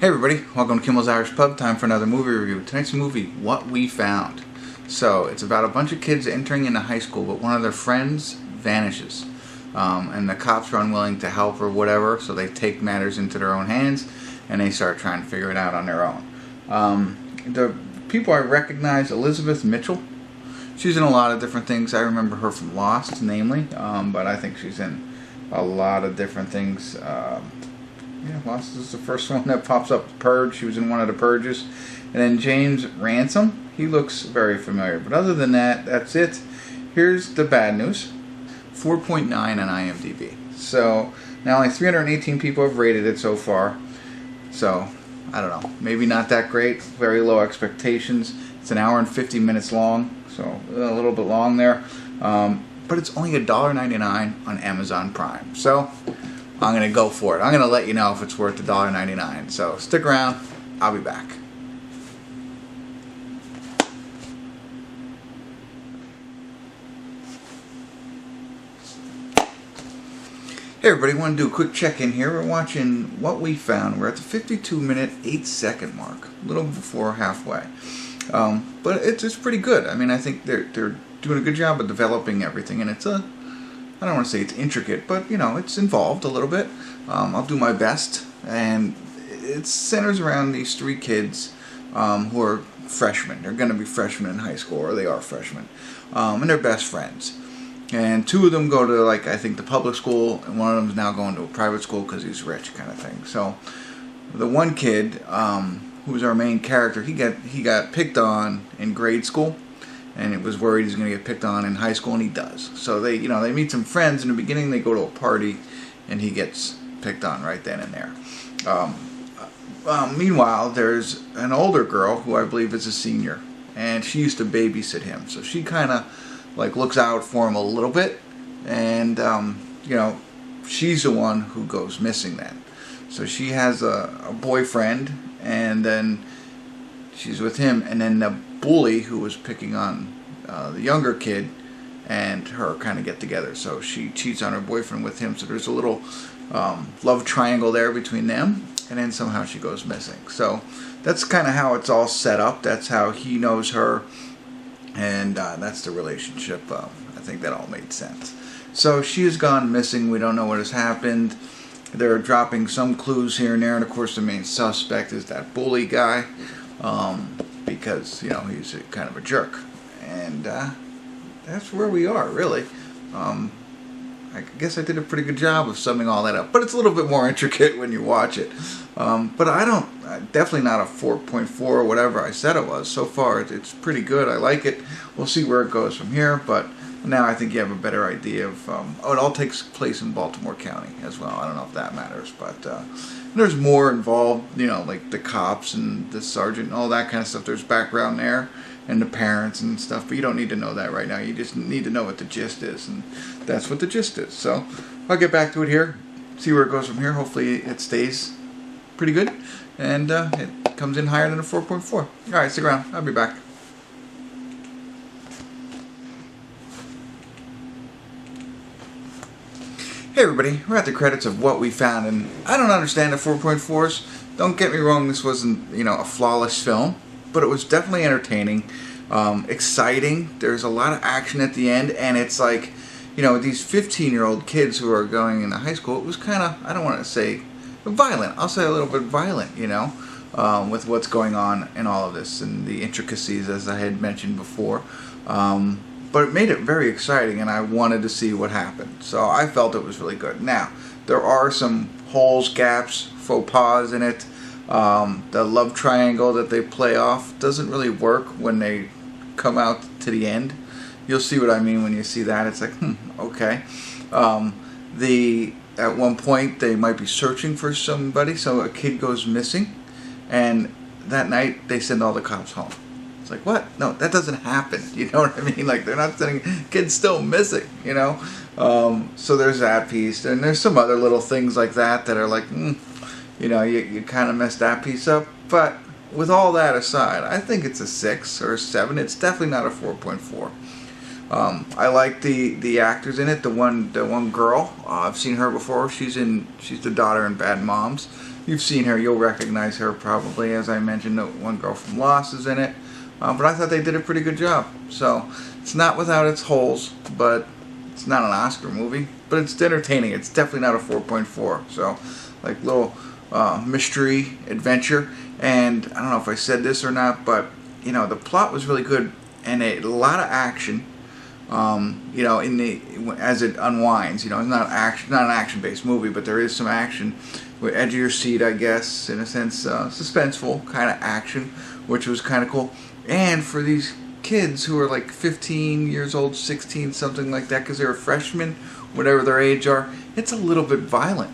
Hey everybody, welcome to Kimmel's Irish Pub. Time for another movie review. Tonight's movie, What We Found. So, it's about a bunch of kids entering into high school, but one of their friends vanishes. And the cops are unwilling to help or whatever, so they take matters into their own hands, and they start trying to figure it out on their own. The people I recognize, Elizabeth Mitchell. She's in a lot of different things. I remember her from Lost, namely, but I think she's in a lot of different things. Yeah, Lost is the first one that pops up. Purge, she was in one of the Purges. And then James Ransome, he looks very familiar. But other than that, that's it. Here's the bad news. 4.9 on IMDb. So, now only 318 people have rated it so far. So, I don't know. Maybe not that great. Very low expectations. It's an hour and 50 minutes long. So, a little bit long there. But it's only $1.99 on Amazon Prime. So, I'm going to go for it. I'm going to let you know if it's worth $1.99. So stick around. I'll be back. Hey everybody, want to do a quick check-in here. We're watching What We Found. We're at the 52-minute, 8-second mark. A little before halfway. But it's pretty good. I mean, I think they're doing a good job of developing everything. And it's I don't want to say it's intricate, but, you know, it's involved a little bit. I'll do my best. And it centers around these three kids who are freshmen. They're going to be freshmen in high school, or they are freshmen. And they're best friends. And two of them go to, like, I think the public school, and one of them is now going to a private school because he's rich, kind of thing. So, the one kid, who's our main character, he got picked on in grade school. And it was worried he's going to get picked on in high school, and he does. So they meet some friends in the beginning. They go to a party, and he gets picked on right then and there. Meanwhile, there's an older girl who I believe is a senior, and she used to babysit him. So she kind of like looks out for him a little bit, and she's the one who goes missing then. So she has a boyfriend, and then she's with him, and then the bully who was picking on the younger kid and her kind of get together. So she cheats on her boyfriend with him. So there's a little love triangle there between them, and then somehow she goes missing. So that's kind of how it's all set up. That's how he knows her, and that's the relationship. I think that all made sense. So she has gone missing. We don't know what has happened. They're dropping some clues here and there, and of course the main suspect is that bully guy. Because, he's kind of a jerk. And that's where we are, really. I guess I did a pretty good job of summing all that up. But it's a little bit more intricate when you watch it. But definitely not a 4.4 or whatever I said it was. So far, it's pretty good. I like it. We'll see where it goes from here. But now I think you have a better idea of... it all takes place in Baltimore County as well. I don't know if that matters, but... there's more involved, like the cops and the sergeant and all that kind of stuff. There's background there and the parents and stuff, but you don't need to know that right now. You just need to know what the gist is, and that's what the gist is. So I'll get back to it here, see where it goes from here. Hopefully it stays pretty good, and it comes in higher than a 4.4. All right, stick around. I'll be back. Hey everybody, we're at the credits of What We Found, and I don't understand the 4.4s. Don't get me wrong, this wasn't, a flawless film, but it was definitely entertaining, exciting. There's a lot of action at the end, and it's like, these 15-year-old kids who are going into high school, it was kind of, I don't want to say violent. I'll say a little bit violent, with what's going on in all of this and the intricacies, as I had mentioned before. But it made it very exciting, and I wanted to see what happened. So I felt it was really good. Now, there are some holes, gaps, faux pas in it. The love triangle that they play off doesn't really work when they come out to the end. You'll see what I mean when you see that. It's like, okay. At one point, they might be searching for somebody, so a kid goes missing, and that night, they send all the cops home. It's like, what? No, that doesn't happen. You know what I mean? Like, they're not sending... Kids still missing, So there's that piece. And there's some other little things like that are like, you kind of messed that piece up. But with all that aside, I think it's a 6 or a 7. It's definitely not a 4.4. I like the actors in it. The one girl, I've seen her before. She's the daughter in Bad Moms. you've seen her, you'll recognize her probably. As I mentioned, the one girl from Lost is in it. But I thought they did a pretty good job. So it's not without its holes, but it's not an Oscar movie. But it's entertaining. It's definitely not a 4.4. So like little mystery adventure. And I don't know if I said this or not, but you know, the plot was really good and a lot of action. You know, as it unwinds, you know, it's not an action-based movie, but there is some action, with edge of your seat, I guess, in a sense, suspenseful kind of action, which was kind of cool. And for these kids who are like 15 years old, 16, something like that, because they're freshmen, whatever their age are, it's a little bit violent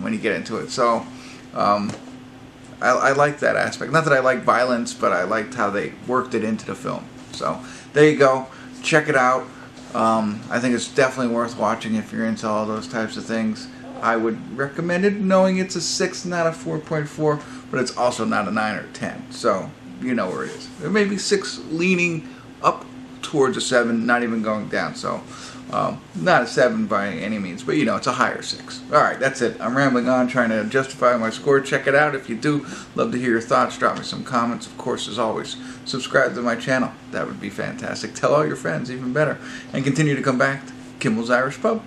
when you get into it. So I like that aspect. Not that I like violence, but I liked how they worked it into the film. So there you go. Check it out. I think it's definitely worth watching if you're into all those types of things. I would recommend it, knowing it's a 6, not a 4.4, but it's also not a 9 or 10. So you know where it is. There may be 6 leaning up towards a 7, not even going down. So not a 7 by any means, but you know, it's a higher 6. Alright, that's it. I'm rambling on, trying to justify my score. Check it out if you do. Love to hear your thoughts. Drop me some comments. Of course, as always, subscribe to my channel. That would be fantastic. Tell all your friends, even better. And continue to come back to Kimmel's Irish Pub.